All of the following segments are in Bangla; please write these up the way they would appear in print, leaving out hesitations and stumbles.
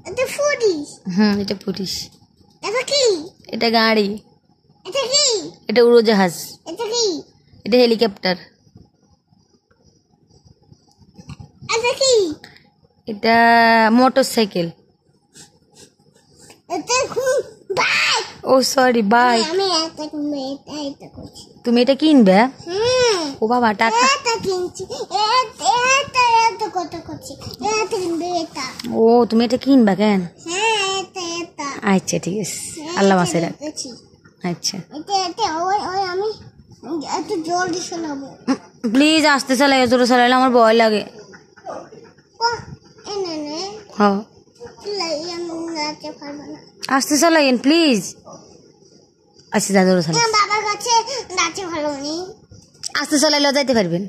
এটা পুলিশ। এটা পুলিশ। এটা কি? এটা গাড়ি। এটা কি? এটা উড়োজাহাজ। এটা কি? এটা হেলিকপ্টার। এটা কি? এটা মোটরসাইকেল। এটা বাইক। ও সরি বাইক। আমি এটা করছি। তুমি এটা কিনবে? ও বাবা টাকা। এটা কিনছি। এটা কত করছি। এটা কিনবে এটা। ও তুমি এটা কিনবা কেন? এটা। আচ্ছা ঠিক আছে, আল্লাহ মাসে রাখ। আচ্ছা এটা ওই আমি এত জলদি চালাবো। প্লিজ আস্তে চালাই, জোরে চালাইলে আমার ভয় লাগে। হ্যাঁ আস্তে চালাইন প্লিজ। আচ্ছা যা জোরে চালাই। বাবার কাছে নাচে ভালো নেই। আস্তে চালাইলেও যাইতে পারবেন।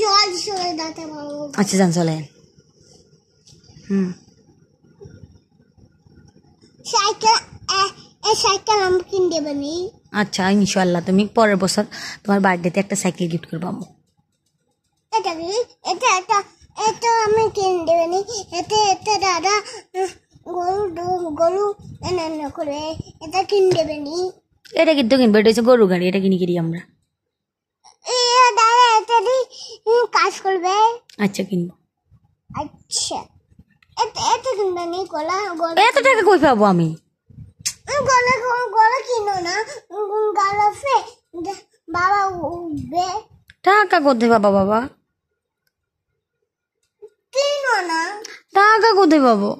জলদি চলে যেতে পারবো। আচ্ছা যান চলেন। সাইকেল আমি কিনে দেবেনি। আচ্ছা ইনশাল্লাহ তুমি পরের বছর তোমার বার্থডেতে একটা সাইকেল গিফট করবো আম্মু। এটা কি? এটা আমি কিনে দেবেনি। এটা দাদা গরু এনে করে এটা কিনে দেবেনি। এটা কিন্তু কিনবো, এটা হচ্ছে গরু গাড়ি, এটা কিনি কিনি আমরা। দাদা এটা কাজ করবে। আচ্ছা কিনবো। আচ্ছা এটা কিনবে নি। গলা এত টাকা কই পাবো আমি? গলা কিনো না। গলা বাবা উঠবে। টাকা কোথায় পাবো বাবা? কিনো না। টাকা কোথায় পাবো?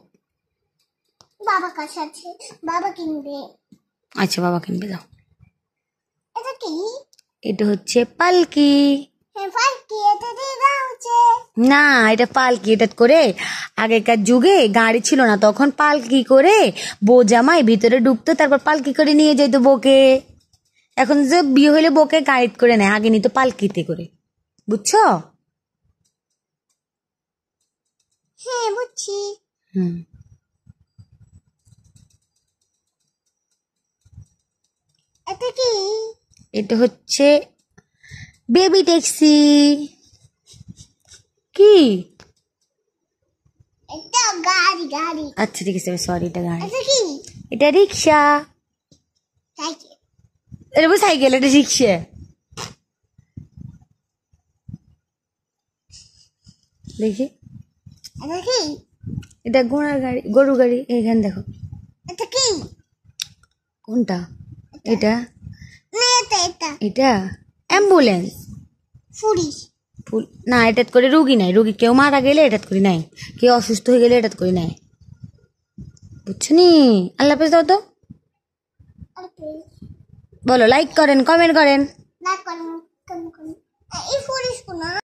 বাবা কাছে আছে, বাবা কিনবে। আচ্ছা বাবা কিনবে দাও। এটা কি? এটা হচ্ছে পালকি। না এটা পালকি। এটা করে আগেকার যুগে গাড়ি ছিল না, তখন পালকি করে বউ জামাই ভিতরে ঢুকতো, তারপর পালকি করে নিয়ে যেত বউকে। এখন যে বিয়ে হইলে বউকে গাড়িতে করে নেয়, আগে নিত পালকিতে করে। বুঝছো? হ্যাঁ বুঝছি। এটা কি? এটা হচ্ছে বেবি ট্যাক্সি। কি? এটা গাড়ি। আচ্ছা ঠিক আছে সরি, এটা গাড়ি। এটা কি? এটা রিক্সা। সাইকেল। এটা সাইকেল, এটা রিক্সা। দেখি এটা কি? এটা ঘোড়ার গাড়ি, গরু গাড়ি। এইখানে দেখো। এটা কি? কোনটা? এটা এটা এটা অ্যাম্বুলেন্স। পুলিশ। না এটাত করে রুগী নাই, রুগী কেউ মারা গেলে এটাত করে নাই, কেউ অসুস্থ হয়ে গেলে এটাত করে নাই। বুঝছো নি? আল্লাহ হাফেজ দাও তো। বলো লাইক করেন, কমেন্ট করেন। এই পুলিশ কোনা।